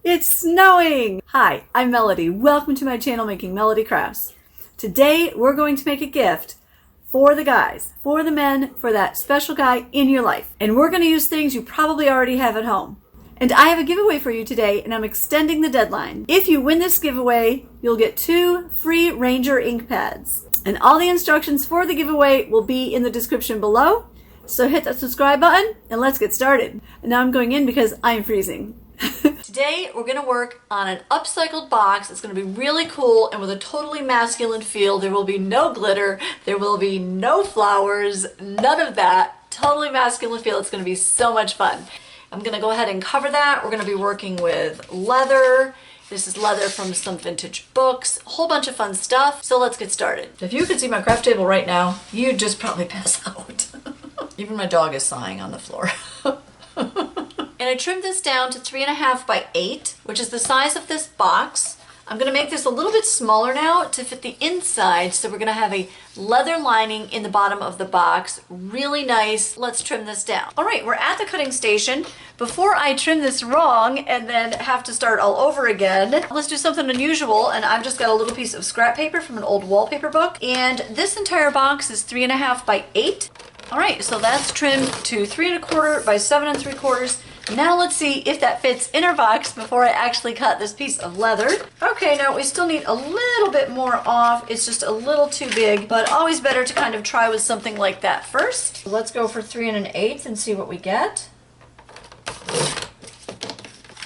It's snowing! Hi, I'm Melody. Welcome to my channel, Making Melody Crafts. Today, we're going to make a gift for the guys, for the men, for that special guy in your life. And we're going to use things you probably already have at home. And I have a giveaway for you today, and I'm extending the deadline. If you win this giveaway, you'll get 2 free Ranger ink pads. And all the instructions for the giveaway will be in the description below. So hit that subscribe button, and let's get started. And now I'm going in because I'm freezing. Today we're going to work on an upcycled box. It's going to be really cool and with a totally masculine feel. There will be no glitter, there will be no flowers, none of that. Totally masculine feel. It's going to be so much fun. I'm going to go ahead and cover that. We're going to be working with leather. This is leather from some vintage books, a whole bunch of fun stuff. So let's get started. If you could see my craft table right now, you'd just probably pass out. Even my dog is sighing on the floor. And I trimmed this down to 3.5 by 8, which is the size of this box. I'm going to make this a little bit smaller now to fit the inside, so we're going to have a leather lining in the bottom of the box. Really nice. Let's trim this down. All right, we're at the cutting station. Before I trim this wrong and then have to start all over again, let's do something unusual. And I've just got a little piece of scrap paper from an old wallpaper book. And this entire box is 3.5 by 8. All right, so that's trimmed to 3.25 by 7 3/4. Now let's see if that fits in our box before I actually cut this piece of leather. Okay, now we still need a little bit more off. It's just a little too big, but always better to kind of try with something like that first. Let's go for 3 1/8 and see what we get.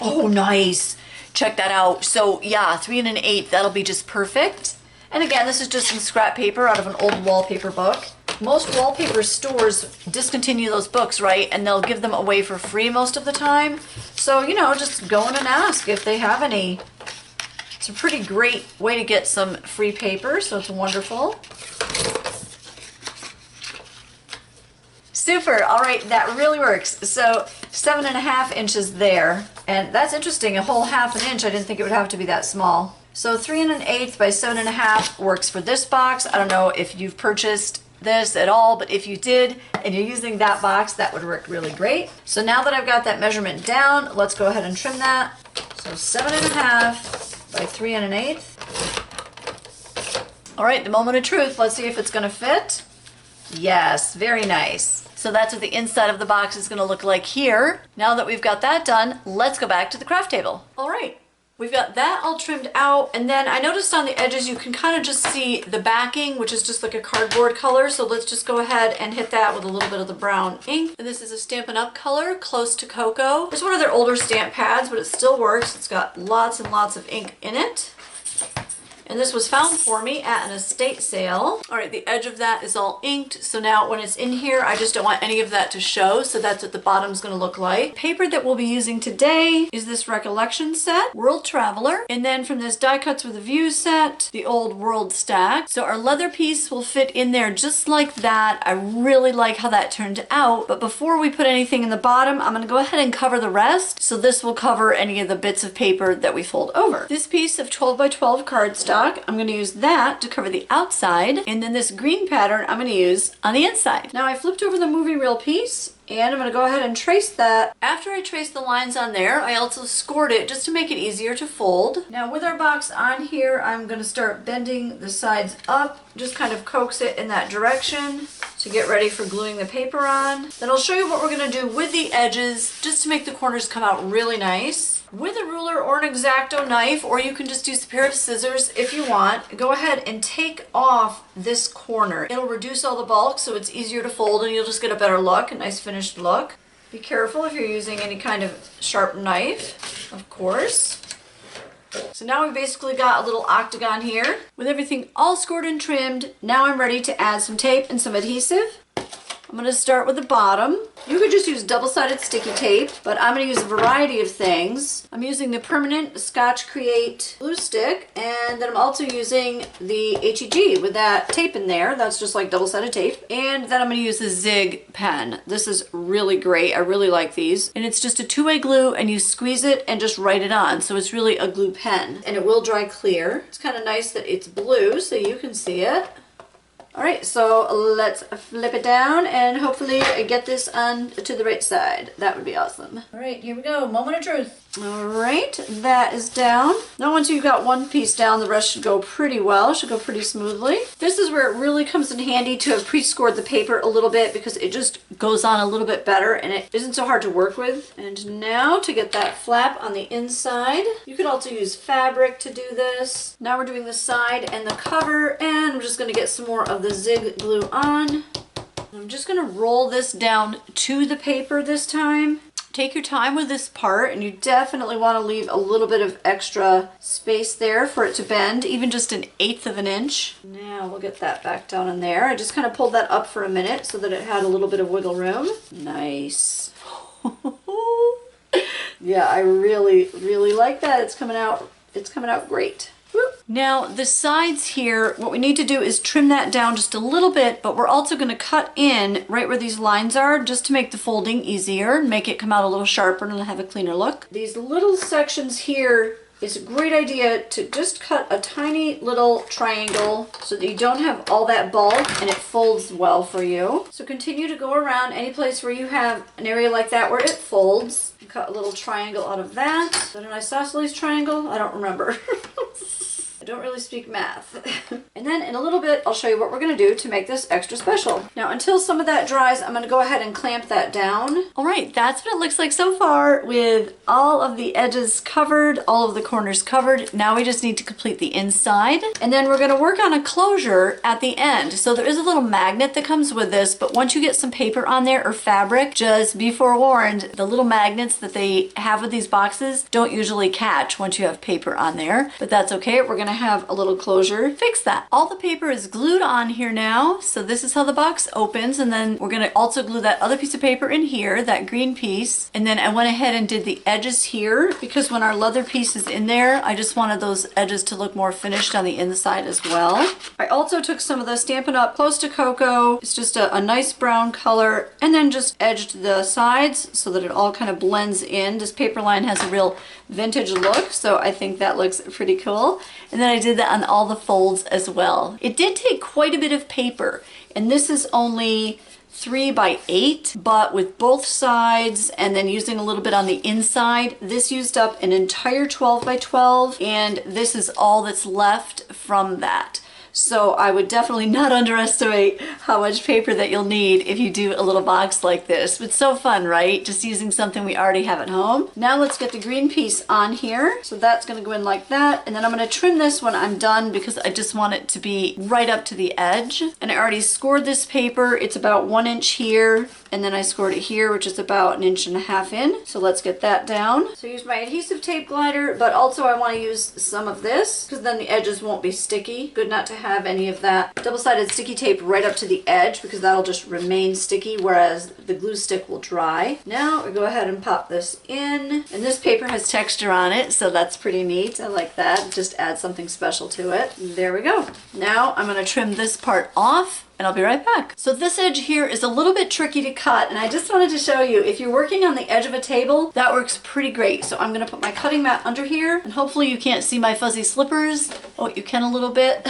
Oh, nice. Check that out. So yeah, 3 1/8, that'll be just perfect. And again, this is just some scrap paper out of an old wallpaper book. Most wallpaper stores discontinue those books, right? And they'll give them away for free most of the time. So, you know, just go in and ask if they have any. It's a pretty great way to get some free paper, so it's wonderful. Super, all right, that really works. So 7.5 inches there. And that's interesting, a whole 1/2 inch. I didn't think it would have to be that small. So 3 1/8 by 7.5 works for this box. I don't know if you've purchased this at all, but if you did and you're using that box, that would work really great. So now that I've got that measurement down, let's go ahead and trim that. So 7.5 by 3 1/8. All right, the moment of truth. Let's see if it's gonna fit. Yes, very nice. So that's what the inside of the box is gonna look like here. Now that we've got that done, let's go back to the craft table. All right. We've got that all trimmed out, and then I noticed on the edges you can kind of just see the backing, which is just like a cardboard color, so let's just go ahead and hit that with a little bit of the brown ink. And this is a Stampin' Up! Color, close to cocoa. It's one of their older stamp pads, but it still works. It's got lots and lots of ink in it. And this was found for me at an estate sale. All right, the edge of that is all inked. So now when it's in here, I just don't want any of that to show. So that's what the bottom's gonna look like. Paper that we'll be using today is this Recollection set, World Traveler. And then from this Die Cuts with a View set, the old World Stack. So our leather piece will fit in there just like that. I really like how that turned out. But before we put anything in the bottom, I'm gonna go ahead and cover the rest. So this will cover any of the bits of paper that we fold over. This piece of 12 by 12 cardstock, I'm going to use that to cover the outside, and then this green pattern I'm going to use on the inside. Now I flipped over the moving reel piece, and I'm going to go ahead and trace that. After I traced the lines on there, I also scored it just to make it easier to fold. Now with our box on here, I'm going to start bending the sides up, just kind of coax it in that direction to get ready for gluing the paper on. Then I'll show you what we're going to do with the edges just to make the corners come out really nice. With a ruler or an X-Acto knife, or you can just use a pair of scissors if you want, go ahead and take off this corner. It'll reduce all the bulk so it's easier to fold and you'll just get a better look, a nice finished look. Be careful if you're using any kind of sharp knife, of course. So now we've basically got a little octagon here. With everything all scored and trimmed, now I'm ready to add some tape and some adhesive. I'm going to start with the bottom. You could just use double-sided sticky tape, but I'm going to use a variety of things. I'm using the permanent Scotch Create glue stick, and then I'm also using the HEG with that tape in there. That's just like double-sided tape. And then I'm going to use the Zig pen. This is really great. I really like these. And it's just a two-way glue, and you squeeze it and just write it on. So it's really a glue pen, and it will dry clear. It's kind of nice that it's blue so you can see it. All right, so let's flip it down and hopefully get this on to the right side. That would be awesome. All right, here we go. Moment of truth. All right, that is down. Now once you've got one piece down, the rest should go pretty well, should go pretty smoothly. This is where it really comes in handy to have pre-scored the paper a little bit because it just goes on a little bit better and it isn't so hard to work with. And now to get that flap on the inside, you could also use fabric to do this. Now we're doing the side and the cover, and I'm just gonna get some more of the zig glue on. I'm just gonna roll this down to the paper this time. Take your time with this part, and you definitely want to leave a little bit of extra space there for it to bend, even just 1/8 of an inch. Now we'll get that back down in there. I just kind of pulled that up for a minute so that it had a little bit of wiggle room. Nice. Yeah, I really, really like that. It's coming out great. Now the sides here, what we need to do is trim that down just a little bit, but we're also going to cut in right where these lines are just to make the folding easier and make it come out a little sharper and have a cleaner look. These little sections here, it's a great idea to just cut a tiny little triangle so that you don't have all that bulk and it folds well for you. So continue to go around any place where you have an area like that where it folds. Cut a little triangle out of that. Is that an isosceles triangle? I don't remember. I don't really speak math. And then in a little bit, I'll show you what we're gonna do to make this extra special. Now, until some of that dries, I'm gonna go ahead and clamp that down. All right, that's what it looks like so far with all of the edges covered, all of the corners covered. Now we just need to complete the inside. And then we're gonna work on a closure at the end. So there is a little magnet that comes with this, but once you get some paper on there or fabric, just be forewarned, the little magnets that they have with these boxes don't usually catch once you have paper on there, but that's okay. We're gonna have a little closure. Fix that. All the paper is glued on here now. So this is how the box opens. And then we're gonna also glue that other piece of paper in here, that green piece. And then I went ahead and did the edges here because when our leather piece is in there, I just wanted those edges to look more finished on the inside as well. I also took some of the Stampin' Up! Close to Cocoa. It's just a nice brown color, and then just edged the sides so that it all kind of blends in. This paper line has a real vintage look, so I think that looks pretty cool. And then I did that on all the folds as well. It did take quite a bit of paper, and this is only 3 by 8, but with both sides and then using a little bit on the inside, this used up an entire 12 by 12, and this is all that's left from that. So I would definitely not underestimate how much paper that you'll need if you do a little box like this. It's so fun, right? Just using something we already have at home. Now let's get the green piece on here. So that's gonna go in like that. And then I'm gonna trim this when I'm done because I just want it to be right up to the edge. And I already scored this paper. It's about 1 inch here. And then I scored it here, which is about 1.5 inches in. So let's get that down. So I use my adhesive tape glider, but also I want to use some of this because then the edges won't be sticky. Good not to have any of that double-sided sticky tape right up to the edge because that'll just remain sticky, whereas the glue stick will dry. Now we go ahead and pop this in. And this paper has texture on it, so that's pretty neat. I like that. Just add something special to it. There we go. Now I'm going to trim this part off, and I'll be right back. So this edge here is a little bit tricky to cut, and I just wanted to show you, if you're working on the edge of a table, that works pretty great. So I'm gonna put my cutting mat under here, and hopefully you can't see my fuzzy slippers. Oh, you can a little bit.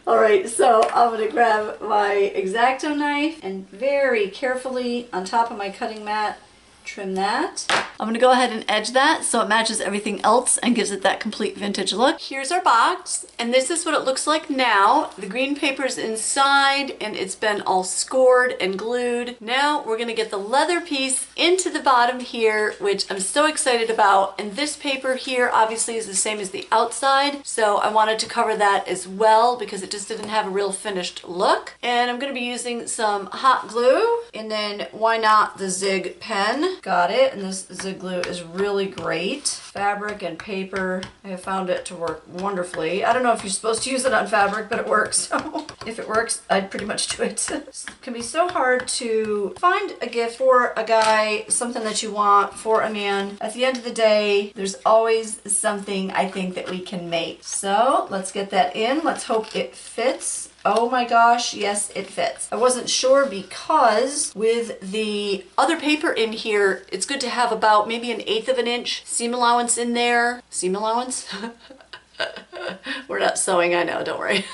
All right, so I'm gonna grab my X-Acto knife and very carefully on top of my cutting mat, trim that. I'm gonna go ahead and edge that so it matches everything else and gives it that complete vintage look. Here's our box, and this is what it looks like now. The green paper's inside and it's been all scored and glued. Now we're gonna get the leather piece into the bottom here, which I'm so excited about. And this paper here obviously is the same as the outside, so I wanted to cover that as well because it just didn't have a real finished look. And I'm gonna be using some hot glue, and then why not the Zig pen. Got it, and this Zig glue is really great. Fabric and paper, I have found it to work wonderfully. I don't know if you're supposed to use it on fabric, but it works. So if it works, I'd pretty much do it. It can be so hard to find a gift for a guy, something that you want for a man. At the end of the day, there's always something I think that we can make. So let's get that in. Let's hope it fits. Oh my gosh, yes, it fits. I wasn't sure because with the other paper in here, it's good to have about maybe 1/8 of an inch seam allowance in there. Seam allowance? We're not sewing, I know, don't worry.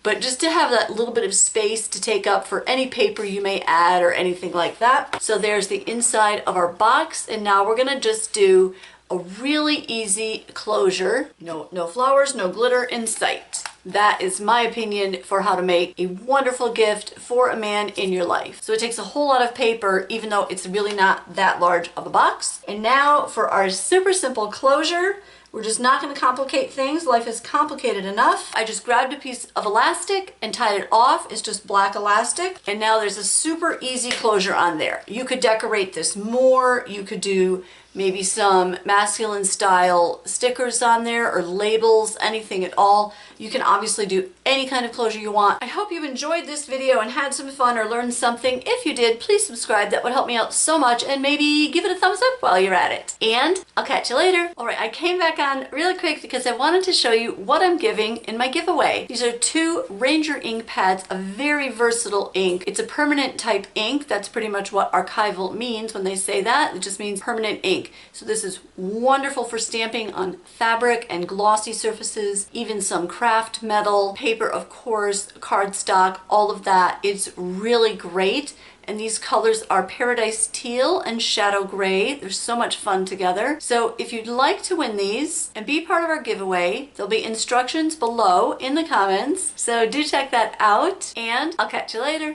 but just to have that little bit of space to take up for any paper you may add or anything like that. So there's the inside of our box, and now we're gonna just do a really easy closure. No flowers, no glitter in sight. That is my opinion for how to make a wonderful gift for a man in your life. So it takes a whole lot of paper, even though it's really not that large of a box. And now for our super simple closure, we're just not going to complicate things. Life is complicated enough. I just grabbed a piece of elastic and tied it off. It's just black elastic. And now there's a super easy closure on there. You could decorate this more. You could do maybe some masculine style stickers on there or labels, anything at all. You can obviously do any kind of closure you want. I hope you enjoyed this video and had some fun or learned something. If you did, please subscribe. That would help me out so much, and maybe give it a thumbs up while you're at it. And I'll catch you later. All right, I came back on really quick because I wanted to show you what I'm giving in my giveaway. These are 2 Ranger ink pads, a very versatile ink. It's a permanent type ink. That's pretty much what archival means when they say that. It just means permanent ink. So this is wonderful for stamping on fabric and glossy surfaces, even some craft metal, paper of course, cardstock, all of that. It's really great. And these colors are Paradise Teal and Shadow Gray. They're so much fun together. So if you'd like to win these and be part of our giveaway, there'll be instructions below in the comments. So do check that out, and I'll catch you later.